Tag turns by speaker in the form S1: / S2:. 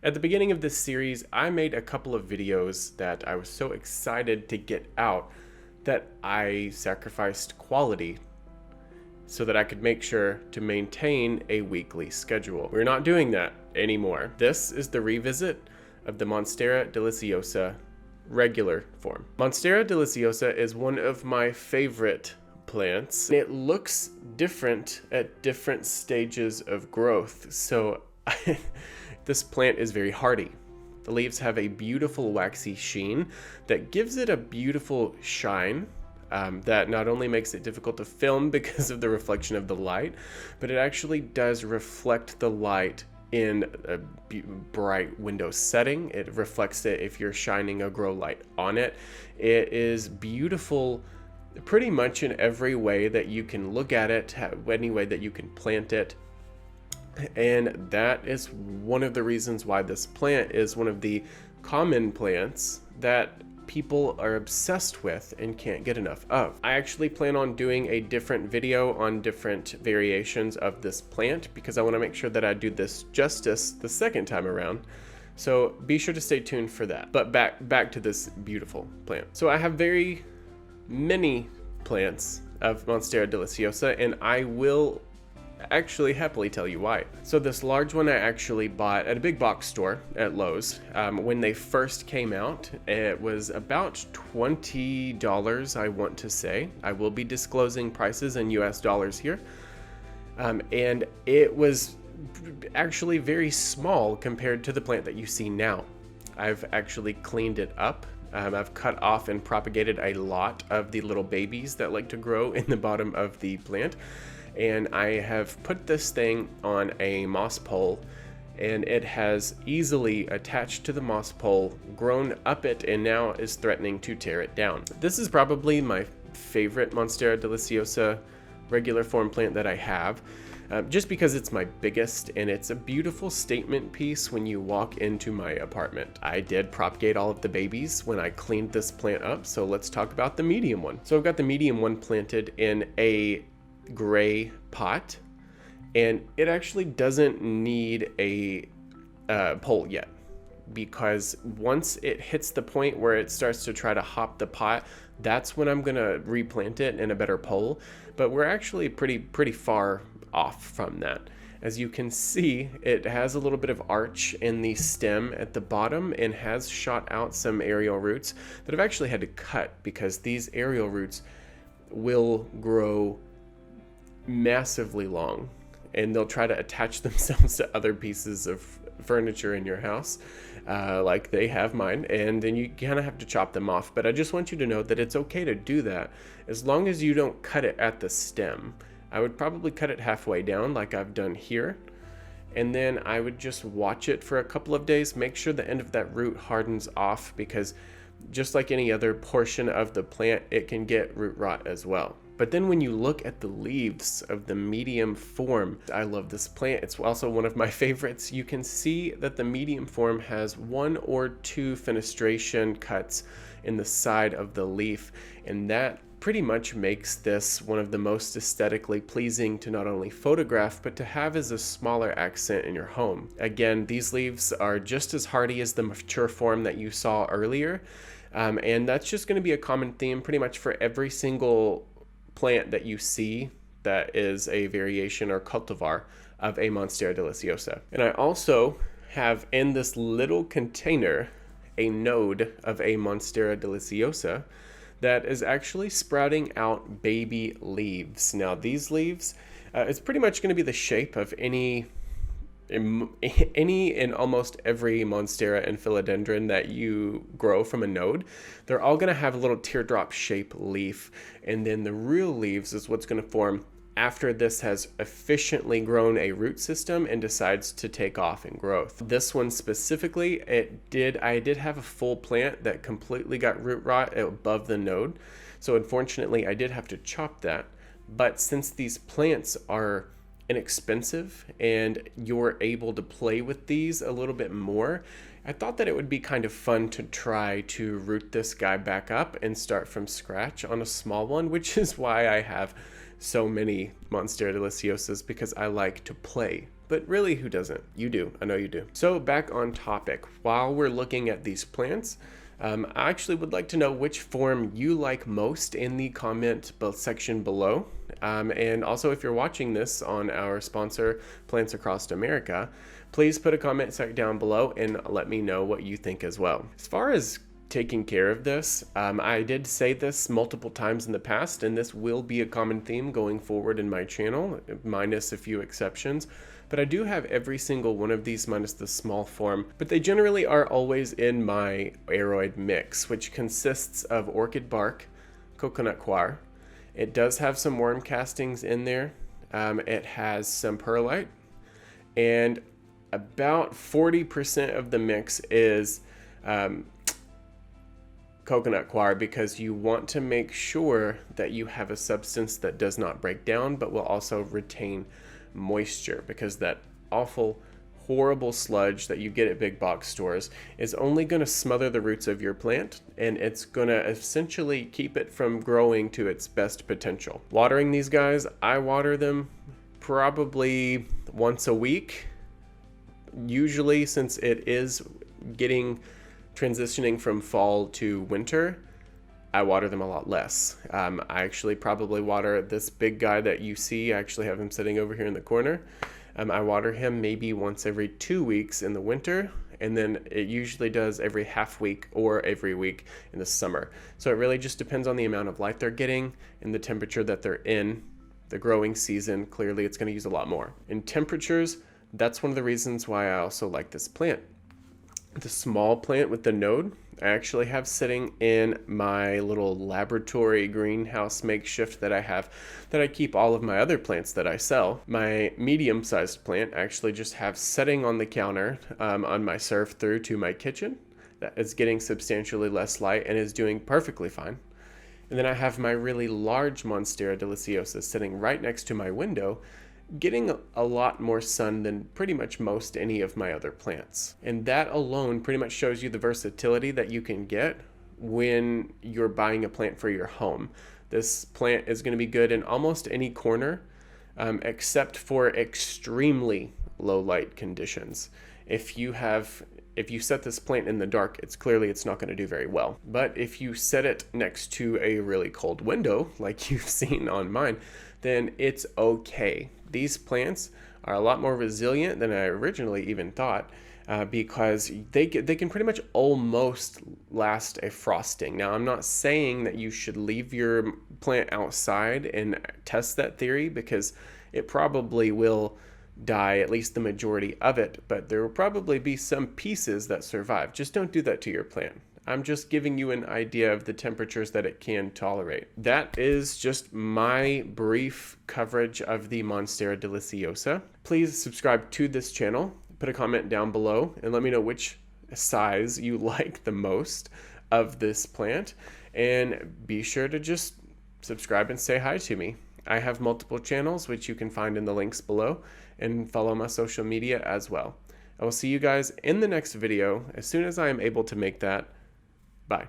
S1: At the beginning of this series, I made a couple of videos that I was so excited to get out that I sacrificed quality so that I could make sure to maintain a weekly schedule. We're not doing that anymore. This is the revisit of the Monstera Deliciosa regular form. Monstera Deliciosa is one of my favorite plants. It looks different at different stages of growth, so this plant is very hardy. The leaves have a beautiful waxy sheen that gives it a beautiful shine that not only makes it difficult to film because of the reflection of the light, but it actually does reflect the light in a bright window setting. It reflects it if you're shining a grow light on it. It is beautiful pretty much in every way that you can look at it, any way that you can plant it. And that is one of the reasons why this plant is one of the common plants that people are obsessed with and can't get enough of. I actually plan on doing a different video on different variations of this plant because I want to make sure that I do this justice the second time around. So be sure to stay tuned for that. But back to this beautiful plant. So I have very many plants of Monstera Deliciosa, and I will actually happily tell you why. So this large one I actually bought at a big box store at Lowe's. When they first came out, it was about $20, I want to say. I will be disclosing prices in US dollars here. And it was actually very small compared to the plant that you see now. I've actually cleaned it up. I've cut off and propagated a lot of the little babies that like to grow in the bottom of the plant. And I have put this thing on a moss pole, and it has easily attached to the moss pole, grown up it, and now is threatening to tear it down. This is probably my favorite Monstera Deliciosa regular form plant that I have, just because it's my biggest, and it's a beautiful statement piece when you walk into my apartment. I did propagate all of the babies when I cleaned this plant up, so let's talk about the medium one. So I've got the medium one planted in a gray pot, and it actually doesn't need a pole yet, because once it hits the point where it starts to try to hop the pot, that's when I'm gonna replant it in a better pole. But we're actually pretty far off from that. As you can see, it has a little bit of arch in the stem at the bottom and has shot out some aerial roots that I've actually had to cut because these aerial roots will grow massively long, and they'll try to attach themselves to other pieces of furniture in your house, like they have mine, and then you kind of have to chop them off. But I just want you to know that it's okay to do that as long as you don't cut it at the stem. I would probably cut it halfway down like I've done here, and then I would just watch it for a couple of days, make sure the end of that root hardens off, because just like any other portion of the plant, it can get root rot as well. But then when you look at the leaves of the medium form, I love this plant. It's also one of my favorites. You can see that the medium form has 1 or 2 fenestration cuts in the side of the leaf, and that pretty much makes this one of the most aesthetically pleasing to not only photograph, but to have as a smaller accent in your home. Again, these leaves are just as hardy as the mature form that you saw earlier, and that's just going to be a common theme pretty much for every single plant that you see that is a variation or cultivar of a Monstera Deliciosa. And I also have in this little container a node of a Monstera Deliciosa that is actually sprouting out baby leaves. Now these leaves, it's pretty much going to be the shape of any and almost every Monstera and philodendron that you grow from a node. They're all going to have a little teardrop shape leaf, and then the real leaves is what's going to form after this has efficiently grown a root system and decides to take off in growth. This one specifically, I did have a full plant that completely got root rot above the node, so unfortunately I did have to chop that. But since these plants are inexpensive and you're able to play with these a little bit more, I thought that it would be kind of fun to try to root this guy back up and start from scratch on a small one, which is why I have so many Monstera Deliciosas, because I like to play but really, who doesn't? You do. I know you do. So back on topic. While we're looking at these plants, I actually would like to know which form you like most in the comment section below. And also, if you're watching this on our sponsor, Plants Across America, please put a comment down below and let me know what you think as well. As far as taking care of this, I did say this multiple times in the past, and this will be a common theme going forward in my channel, minus a few exceptions. But I do have every single one of these minus the small form, but they generally are always in my aroid mix, which consists of orchid bark, coconut coir. It does have some worm castings in there. It has some perlite, and about 40% of the mix is coconut coir, because you want to make sure that you have a substance that does not break down but will also retain moisture, because that awful, horrible sludge that you get at big box stores is only going to smother the roots of your plant, and it's going to essentially keep it from growing to its best potential. Watering these guys, I water them probably once a week. Usually, since it is transitioning from fall to winter, I water them a lot less. I actually probably water this big guy that you see. I actually have him sitting over here in the corner. I water him maybe once every 2 weeks in the winter, and then it usually does every half week or every week in the summer. So it really just depends on the amount of light they're getting and the temperature that they're in. The growing season, clearly it's going to use a lot more. In temperatures, that's one of the reasons why I also like this plant. The small plant with the node, I actually have sitting in my little laboratory greenhouse makeshift that I have, that I keep all of my other plants that I sell. My medium-sized plant I actually just have sitting on the counter on my serve through to my kitchen. That is getting substantially less light and is doing perfectly fine. And then I have my really large Monstera Deliciosa sitting right next to my window, getting a lot more sun than pretty much most any of my other plants. And that alone pretty much shows you the versatility that you can get when you're buying a plant for your home. This plant is going to be good in almost any corner, except for extremely low light conditions. If you set this plant in the dark, it's not going to do very well. But if you set it next to a really cold window, like you've seen on mine, then it's okay. These plants are a lot more resilient than I originally even thought, because they can pretty much almost last a frosting. Now, I'm not saying that you should leave your plant outside and test that theory, because it probably will die, at least the majority of it, but there will probably be some pieces that survive. Just don't do that to your plant. I'm just giving you an idea of the temperatures that it can tolerate. That is just my brief coverage of the Monstera Deliciosa. Please subscribe to this channel, put a comment down below, and let me know which size you like the most of this plant, and be sure to just subscribe and say hi to me. I have multiple channels, which you can find in the links below, and follow my social media as well. I will see you guys in the next video as soon as I am able to make that. Bye.